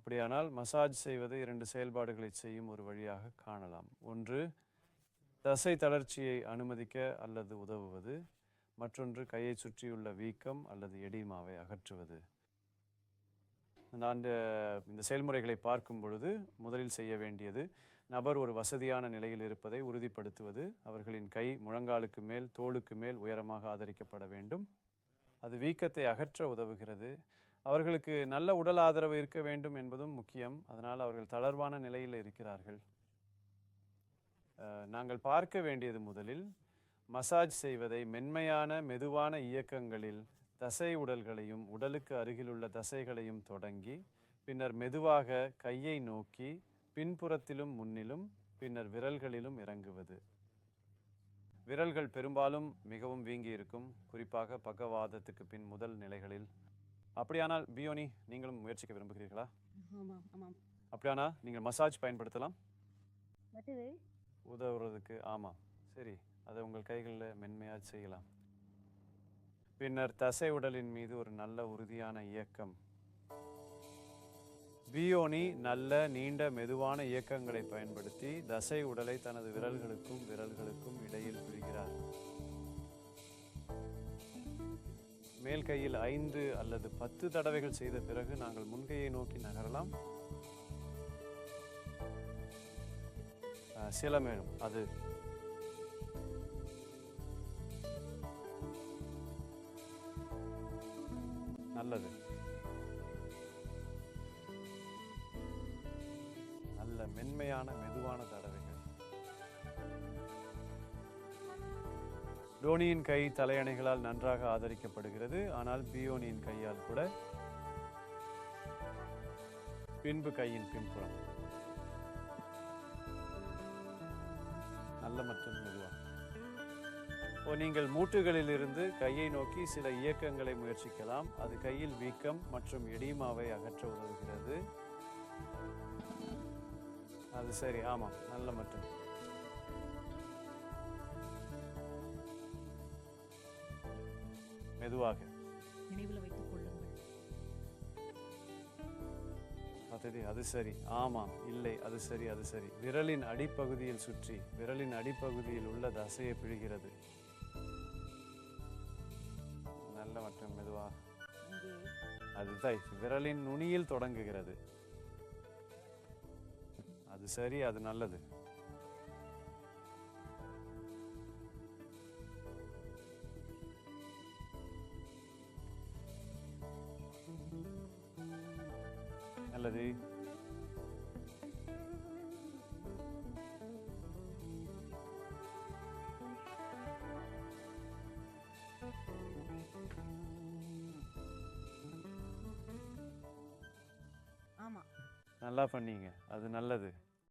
அப்படியானால் மசாஜ் செய்வது 2 செயல்பாடுகளை செய்யும் ஒரு வழியாக காணலாம். ஒன்று, தசை தளர்ச்சியை அனுமதிக்க அல்லது உதவுவது. மற்றொன்று, கையை சுற்றியுள்ள வீக்கம் அல்லது எடிமாவை அகற்றுவது. நான் இந்த செயல்முறைகளை பார்க்கும் பொழுது முதலில் செய்ய வேண்டியது, நபர் ஒரு வசதியான நிலையில் இருப்பதை உறுதிப்படுத்துவது. அவர்களின் கை முழங்காலுக்கு மேல், தோளுக்கு மேல் உயரமாக ஆதரிக்கப்பட வேண்டும். அது வீக்கத்தை அகற்ற உதவுகிறது. அவர்களுக்கு நல்ல உடல் ஆதரவு இருக்க வேண்டும் என்பதும் முக்கியம். அதனால் அவர்கள் தளர்வான நிலையில் இருக்கிறார்கள். நாங்கள் பார்க்க வேண்டியது முதலில் மசாஜ் செய்வதை மென்மையான மெதுவான இயக்கங்களில் தசை உடல்களையும் உடலுக்கு அருகிலுள்ள தசைகளையும் தொடங்கி பின்னர் மெதுவாக கையை நோக்கி பின்புறத்திலும் முன்னிலும் பின்னர் விரல்களிலும் இறங்குவது. விரல்கள் பெரும்பாலும் மிகவும் வீங்கி இருக்கும், குறிப்பாக பக்கவாதத்துக்கு பின் முதல் நிலைகளில். அப்படியானால் பியோனி, நீங்களும் முயற்சிக்க விரும்புகிறீர்களா? அப்படியானா நீங்கள் மசாஜ் பயன்படுத்தலாம் உதவுறதுக்கு. ஆமாம், சரி, அதை உங்கள் கைகளில் மென்மையாக செய்யலாம். பின்னர் தசை உடலின் மீது ஒரு நல்ல உறுதியான இயக்கம். பியோனி நல்ல நீண்ட மெதுவான இயக்கங்களை பயன்படுத்தி தசை உடலை தனது விரல்களுக்கும் இடையில் பிரிகிறார். மேல் கையில் 5 அல்லது 10 தடவைகள் செய்த பிறகு நாங்கள் முன்கையை நோக்கி நகரலாம். சில மேலும் அது நல்லது. நல்ல மென்மையான மெதுவான தடவைகள். டோனியின் கை தலையணைகளால் நன்றாக ஆதரிக்கப்படுகிறது, ஆனால் பியோனியின் கையால் கூட. பின்பு கையின் பின்புறம் நல்ல மற்றும் மெதுவாக. நீங்கள் மூட்டுகளில் இருந்து கையை நோக்கி சில இயக்கங்களை முயற்சிக்கலாம். அது கையில் வீக்கம் மற்றும் எடிமாவை அகற்ற உதவுகிறது. அது சரி, ஆமாம், நல்ல மற்றும் மெதுவாக. நினைவில் வைத்துக் கொள்ளுங்கள். அது சரி, ஆமாம், இல்லை, அது சரி, அது சரி. விரலின் அடிப்பகுதியில் சுற்றி விரலின் அடிப்பகுதியில் உள்ள தசையை பிழிகிறது. நல்ல மற்றும் மெதுவாக. அதுதான் விரலின் நுனியில் தொடங்குகிறது. அது சரி, அது நல்லது. நல்லது. ஆமா, நல்லா பண்ணீங்க, அது நல்லது.